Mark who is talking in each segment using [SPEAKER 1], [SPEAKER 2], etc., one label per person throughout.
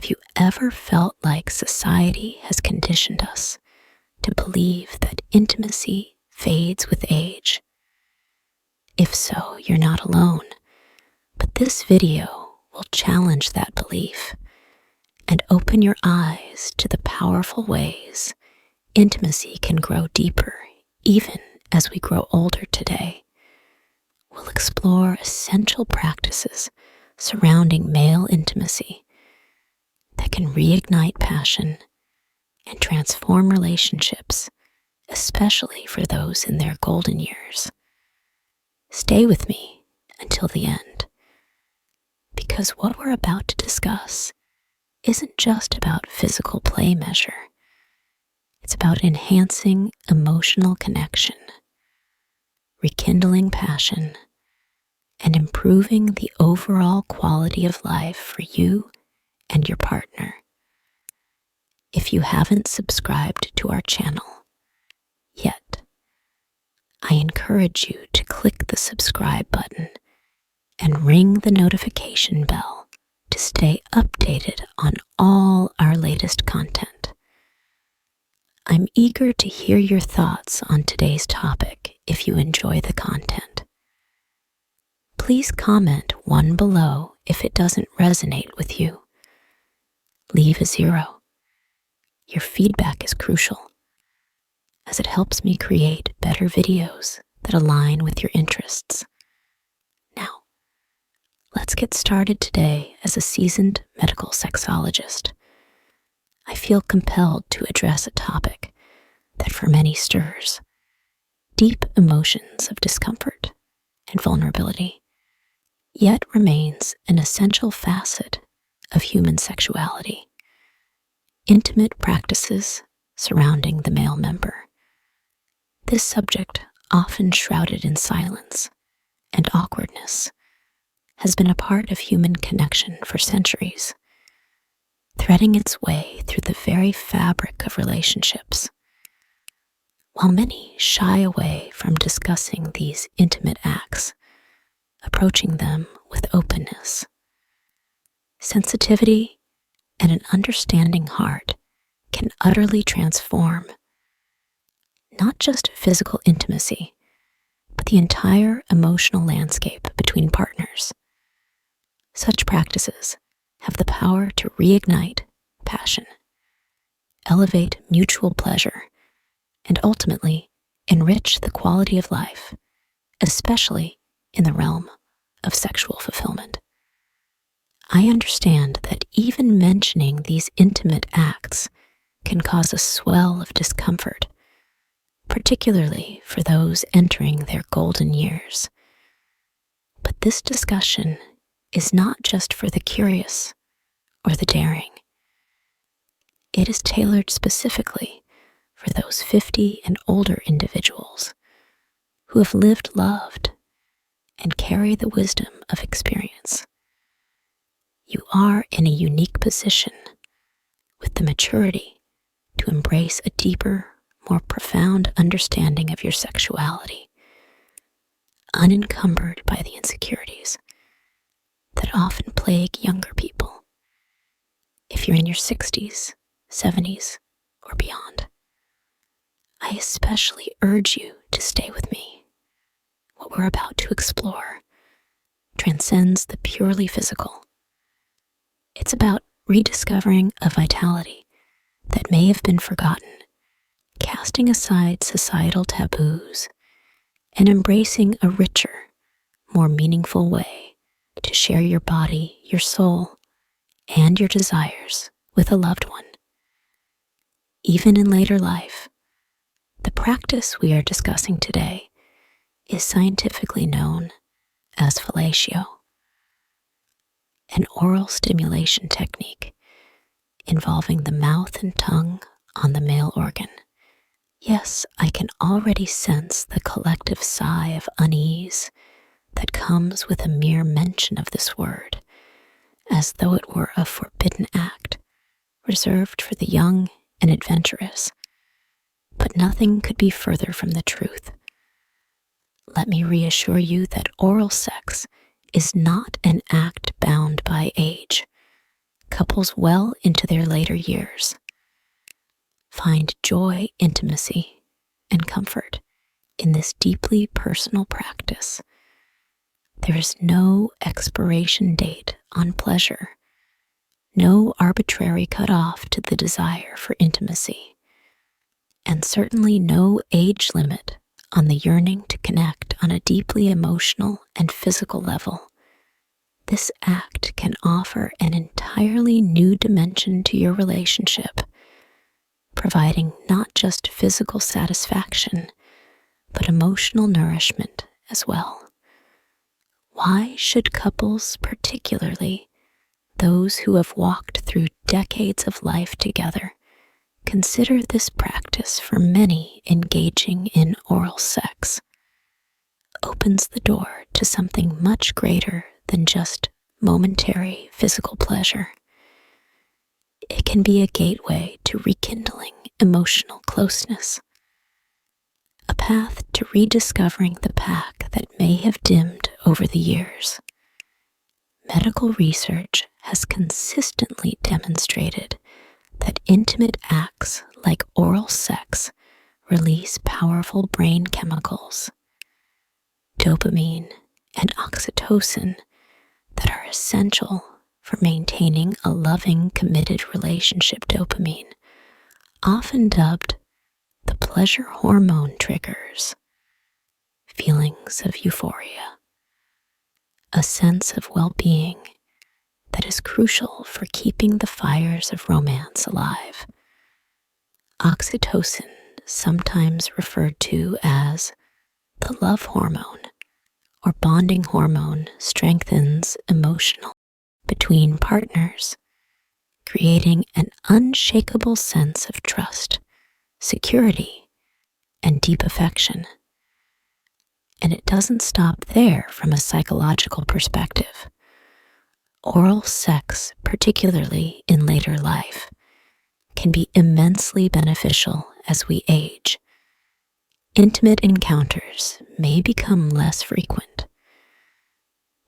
[SPEAKER 1] Have you ever felt like society has conditioned us to believe that intimacy fades with age? If so, you're not alone, but this video will challenge that belief and open your eyes to the powerful ways intimacy can grow deeper even as we grow older today. We'll explore essential practices surrounding male intimacy that can reignite passion and transform relationships, especially for those in their golden years. Stay with me until the end, because what we're about to discuss isn't just about physical play measure. It's about enhancing emotional connection, rekindling passion, and improving the overall quality of life for you and your partner. If you haven't subscribed to our channel yet, I encourage you to click the subscribe button and ring the notification bell to stay updated on all our latest content. I'm eager to hear your thoughts on today's topic if you enjoy the content. Please comment one below if it doesn't resonate with you. Leave a 0. Your feedback is crucial, as it helps me create better videos that align with your interests. Now, let's get started today. As a seasoned medical sexologist, I feel compelled to address a topic that for many stirs deep emotions of discomfort and vulnerability, yet remains an essential facet of human sexuality. Intimate practices surrounding the male member. This subject, often shrouded in silence and awkwardness, has been a part of human connection for centuries, threading its way through the very fabric of relationships. While many shy away from discussing these intimate acts, approaching them with openness, sensitivity, and an understanding heart can utterly transform not just physical intimacy, but the entire emotional landscape between partners. Such practices have the power to reignite passion, elevate mutual pleasure, and ultimately enrich the quality of life, especially in the realm of sexual fulfillment. I understand that even mentioning these intimate acts can cause a swell of discomfort, particularly for those entering their golden years. But this discussion is not just for the curious or the daring. It is tailored specifically for those 50 and older individuals who have lived, loved, and carry the wisdom of experience. You are in a unique position with the maturity to embrace a deeper, more profound understanding of your sexuality, unencumbered by the insecurities that often plague younger people. If you're in your 60s, 70s, or beyond, I especially urge you to stay with me. What we're about to explore transcends the purely physical. It's about rediscovering a vitality that may have been forgotten, casting aside societal taboos, and embracing a richer, more meaningful way to share your body, your soul, and your desires with a loved one. Even in later life, the practice we are discussing today is scientifically known as fellatio, an oral stimulation technique involving the mouth and tongue on the male organ. Yes, I can already sense the collective sigh of unease that comes with a mere mention of this word, as though it were a forbidden act, reserved for the young and adventurous. But nothing could be further from the truth. Let me reassure you that oral sex is not an act bound by age, couples well into their later years find joy, intimacy, and comfort in this deeply personal practice. There is no expiration date on pleasure, no arbitrary cutoff to the desire for intimacy, and certainly no age limit on the yearning to connect on a deeply emotional and physical level. This act can offer an entirely new dimension to your relationship, providing not just physical satisfaction, but emotional nourishment as well. Why should couples, particularly those who have walked through decades of life together, consider this practice for many engaging in oral sex? Opens the door to something much greater than just momentary physical pleasure. It can be a gateway to rekindling emotional closeness, a path to rediscovering the pack that may have dimmed over the years. Medical research has consistently demonstrated that intimate acts like oral sex release powerful brain chemicals, dopamine and oxytocin, that are essential for maintaining a loving, committed relationship. Dopamine, often dubbed the pleasure hormone, triggers feelings of euphoria, a sense of well-being that is crucial for keeping the fires of romance alive. Oxytocin, sometimes referred to as the love hormone or bonding hormone, strengthens emotional between partners, creating an unshakable sense of trust, security, and deep affection. And it doesn't stop there from a psychological perspective. Oral sex, particularly in later life, can be immensely beneficial as we age. Intimate encounters may become less frequent,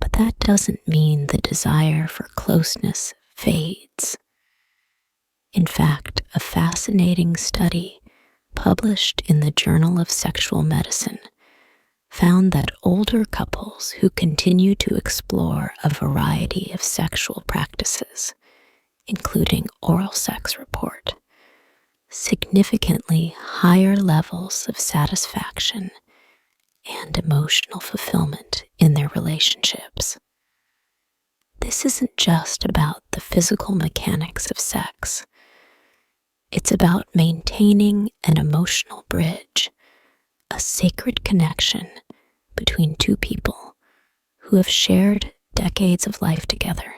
[SPEAKER 1] but that doesn't mean the desire for closeness fades. In fact, a fascinating study published in the Journal of Sexual Medicine found that older couples who continue to explore a variety of sexual practices, including oral sex, report significantly higher levels of satisfaction and emotional fulfillment in their relationships. This isn't just about the physical mechanics of sex. It's about maintaining an emotional bridge, a sacred connection between two people who have shared decades of life together.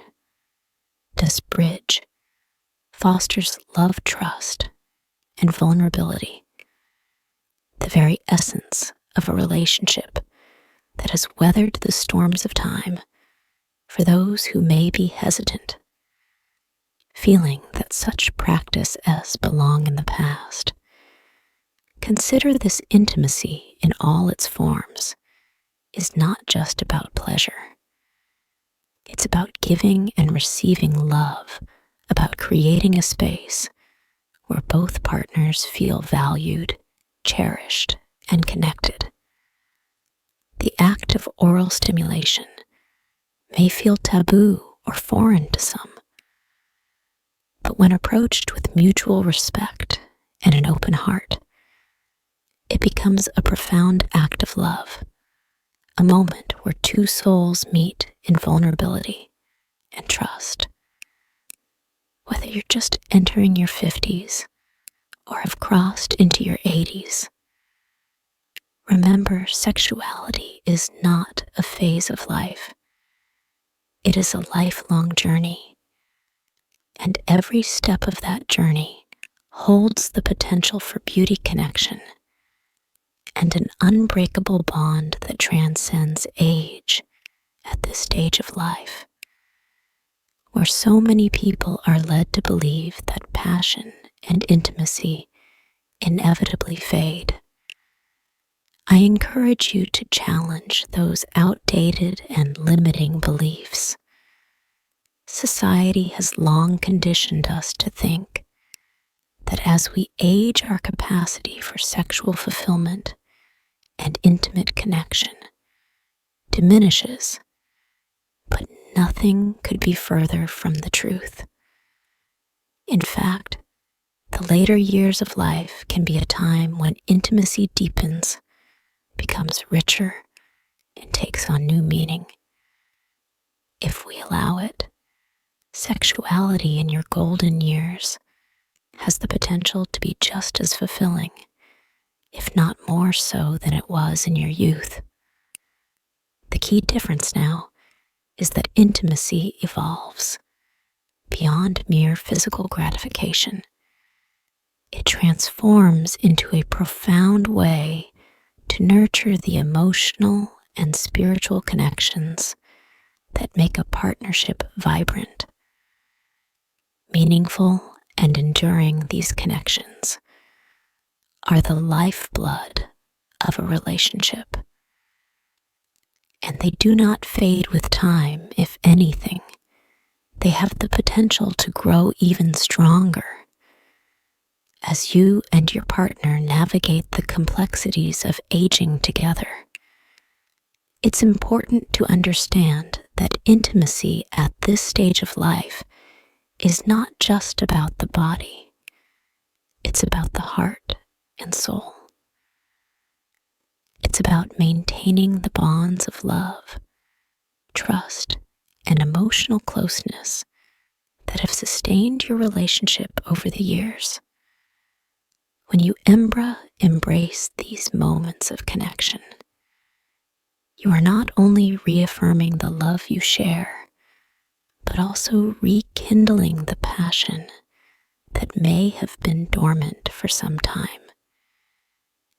[SPEAKER 1] This bridge fosters love, trust, and vulnerability, the very essence of a relationship that has weathered the storms of time. For those who may be hesitant, feeling that such practice as belong in the past, consider this intimacy in all its forms is not just about pleasure. It's about giving and receiving love, about creating a space where both partners feel valued, cherished, and connected. The act of oral stimulation may feel taboo or foreign to some, but when approached with mutual respect and an open heart, it becomes a profound act of love, a moment where two souls meet in vulnerability and trust. Whether you're just entering your 50s or have crossed into your 80s, remember, sexuality is not a phase of life. It is a lifelong journey, and every step of that journey holds the potential for beauty, connection, and an unbreakable bond that transcends age at this stage of life, where so many people are led to believe that passion and intimacy inevitably fade. I encourage you to challenge those outdated and limiting beliefs. Society has long conditioned us to think that as we age, our capacity for sexual fulfillment and intimate connection diminishes, but nothing could be further from the truth. In fact, the later years of life can be a time when intimacy deepens, becomes richer, and takes on new meaning. If we allow it, sexuality in your golden years has the potential to be just as fulfilling, if not more so than it was in your youth. The key difference now is that intimacy evolves beyond mere physical gratification. It transforms into a profound way to nurture the emotional and spiritual connections that make a partnership vibrant. Meaningful and enduring, these connections are the lifeblood of a relationship, and they do not fade with time. If anything, they have the potential to grow even stronger as you and your partner navigate the complexities of aging together. It's important to understand that intimacy at this stage of life is not just about the body. It's about the heart and soul. It's about maintaining the bonds of love, trust, and emotional closeness that have sustained your relationship over the years. When you embrace these moments of connection, you are not only reaffirming the love you share, but also rekindling the passion that may have been dormant for some time.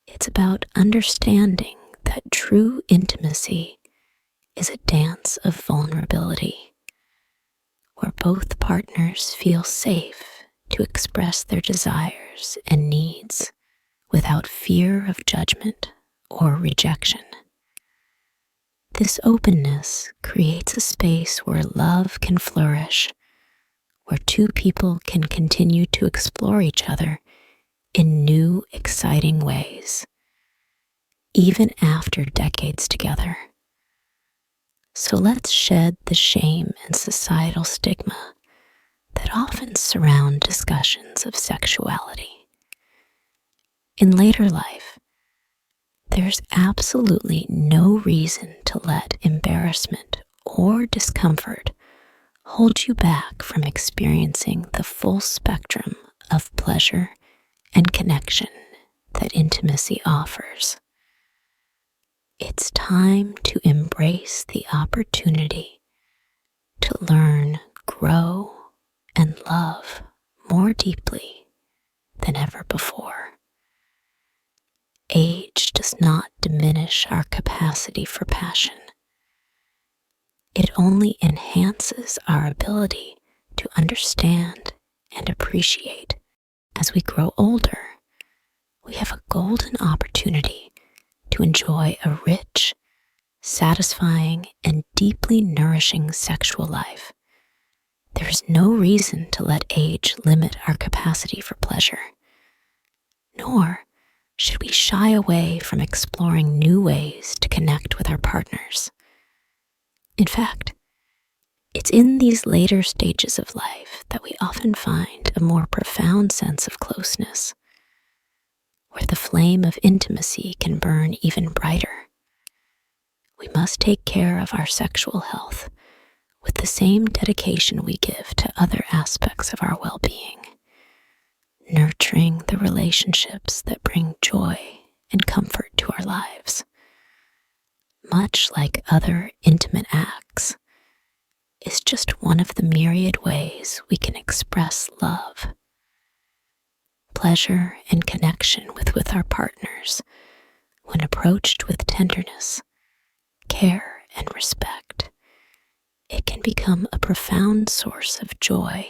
[SPEAKER 1] It's about understanding that true intimacy is a dance of vulnerability, where both partners feel safe to express their desires and needs without fear of judgment or rejection. This openness creates a space where love can flourish, where two people can continue to explore each other in new, exciting ways, even after decades together. So let's shed the shame and societal stigma that often surround discussions of sexuality. In later life, there's absolutely no reason to let embarrassment or discomfort hold you back from experiencing the full spectrum of pleasure and connection that intimacy offers. It's time to embrace the opportunity to learn, grow, and love more deeply than ever before. Age does not diminish our capacity for passion. It only enhances our ability to understand and appreciate. As we grow older, we have a golden opportunity to enjoy a rich, satisfying, and deeply nourishing sexual life. There is no reason to let age limit our capacity for pleasure, nor should we shy away from exploring new ways to connect with our partners. In fact, it's in these later stages of life that we often find a more profound sense of closeness, where the flame of intimacy can burn even brighter. We must take care of our sexual health with the same dedication we give to other aspects of our well-being, nurturing the relationships that bring joy and comfort to our lives. Much like other intimate acts, is just one of the myriad ways we can express love. Pleasure and connection with our partners, when approached with tenderness, care, and respect, it can become a profound source of joy,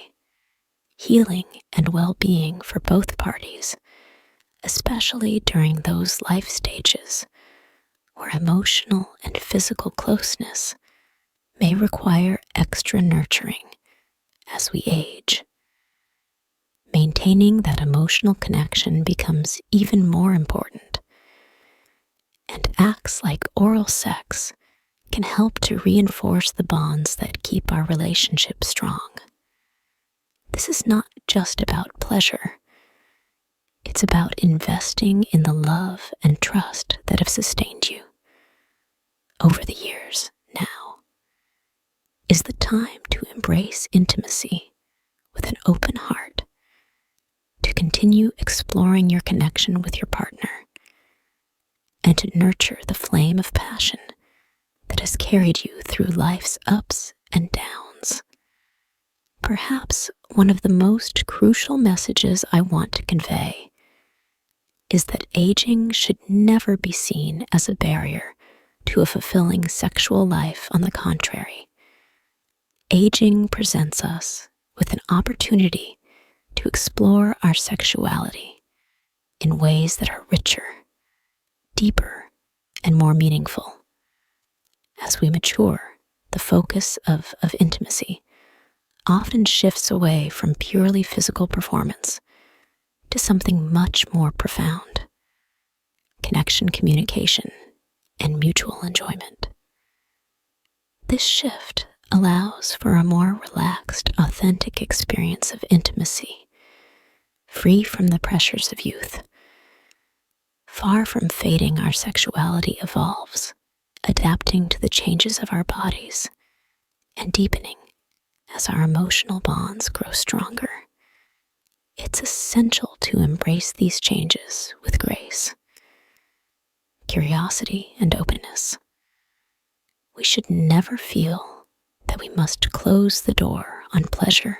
[SPEAKER 1] healing, and well-being for both parties, especially during those life stages where emotional and physical closeness may require extra nurturing as we age. Maintaining that emotional connection becomes even more important, and acts like oral sex can help to reinforce the bonds that keep our relationship strong. This is not just about pleasure. It's about investing in the love and trust that have sustained you over the years. Now is the time to embrace intimacy with an open heart, to continue exploring your connection with your partner, and to nurture the flame of passion that has carried you through life's ups and downs. Perhaps one of the most crucial messages I want to convey is that aging should never be seen as a barrier to a fulfilling sexual life. On the contrary, aging presents us with an opportunity to explore our sexuality in ways that are richer, deeper, and more meaningful. As we mature, the focus of intimacy often shifts away from purely physical performance to something much more profound: connection, communication, and mutual enjoyment. This shift allows for a more relaxed, authentic experience of intimacy, free from the pressures of youth. Far from fading, our sexuality evolves, adapting to the changes of our bodies and deepening as our emotional bonds grow stronger. It's essential to embrace these changes with grace, curiosity, and openness. We should never feel that we must close the door on pleasure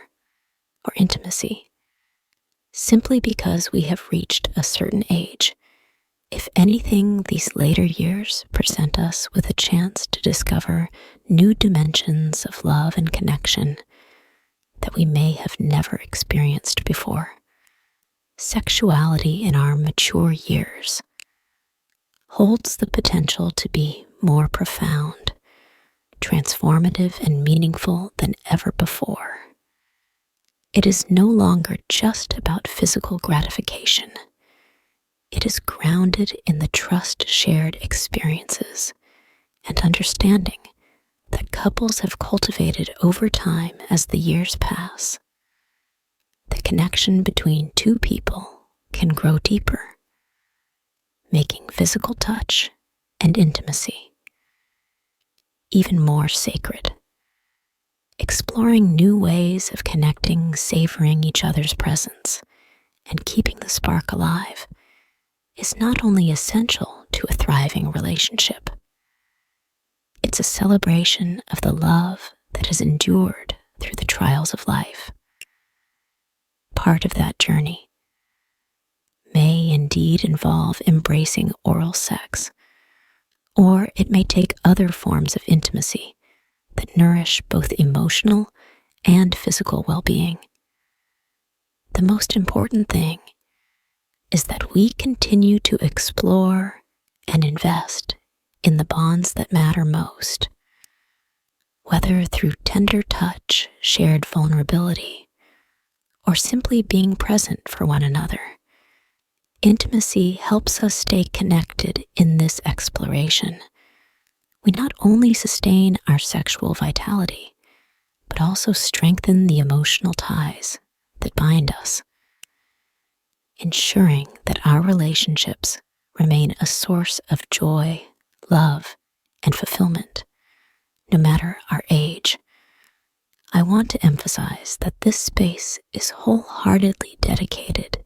[SPEAKER 1] or intimacy simply because we have reached a certain age. If anything, these later years present us with a chance to discover new dimensions of love and connection that we may have never experienced before. Sexuality in our mature years holds the potential to be more profound, transformative, and meaningful than ever before. It is no longer just about physical gratification. It is grounded in the trust, shared experiences, and understanding that couples have cultivated over time as the years pass. The connection between two people can grow deeper, making physical touch and intimacy even more sacred. Exploring new ways of connecting, savoring each other's presence, and keeping the spark alive is not only essential to a thriving relationship, it's a celebration of the love that has endured through the trials of life. Part of that journey may indeed involve embracing oral sex, or it may take other forms of intimacy that nourish both emotional and physical well-being. The most important thing is that we continue to explore and invest in the bonds that matter most, whether through tender touch, shared vulnerability, or simply being present for one another. Intimacy helps us stay connected in this exploration. We not only sustain our sexual vitality, but also strengthen the emotional ties that bind us, ensuring that our relationships remain a source of joy, love, and fulfillment, no matter our age. I want to emphasize that this space is wholeheartedly dedicated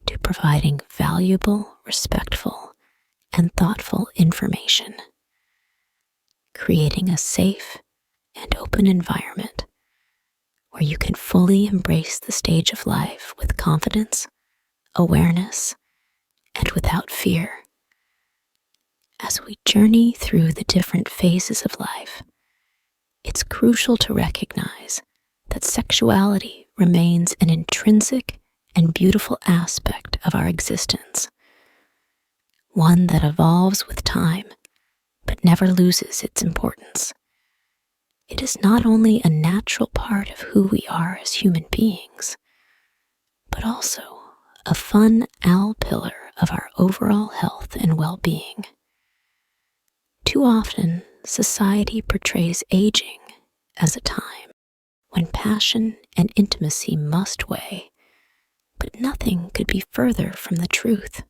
[SPEAKER 1] to providing valuable, respectful, and thoughtful information, creating a safe and open environment where you can fully embrace the stage of life with confidence, awareness, and without fear. As we journey through the different phases of life, it's crucial to recognize that sexuality remains an intrinsic and beautiful aspect of our existence, one that evolves with time but never loses its importance. It is not only a natural part of who we are as human beings, but also a fun pillar of our overall health and well-being. Too often, society portrays aging as a time when passion and intimacy must weigh, but nothing could be further from the truth.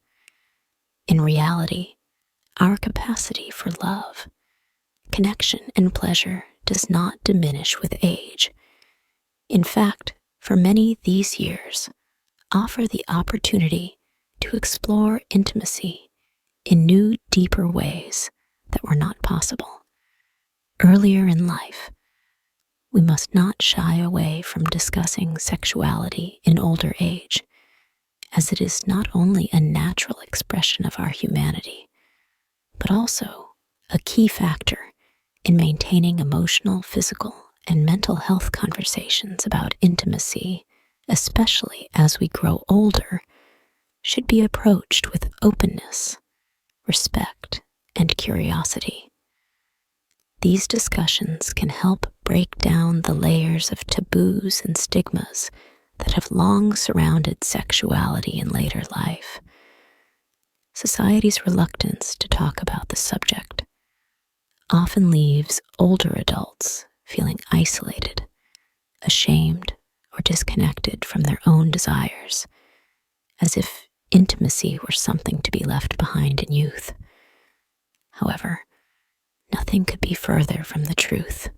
[SPEAKER 1] In reality, our capacity for love, connection, and pleasure does not diminish with age. In fact, for many, these years offer the opportunity to explore intimacy in new, deeper ways that were not possible. Earlier in life, we must not shy away from discussing sexuality in older age, as it is not only a natural expression of our humanity, but also a key factor in maintaining emotional, physical, and mental health conversations about intimacy, especially as we grow older, should be approached with openness, respect, and curiosity. These discussions can help break down the layers of taboos and stigmas that have long surrounded sexuality in later life. Society's reluctance to talk about the subject often leaves older adults feeling isolated, ashamed, or disconnected from their own desires, as if intimacy were something to be left behind in youth. However, nothing could be further from the truth.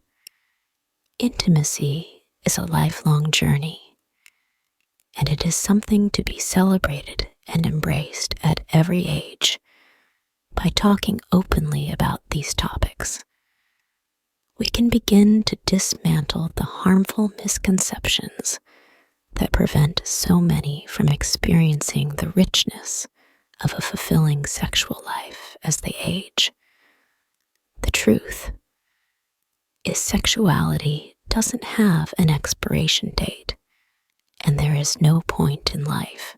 [SPEAKER 1] Intimacy is a lifelong journey, and it is something to be celebrated and embraced at every age. By talking openly about these topics, we can begin to dismantle the harmful misconceptions that prevent so many from experiencing the richness of a fulfilling sexual life as they age. The truth is, sexuality doesn't have an expiration date, and there is no point in life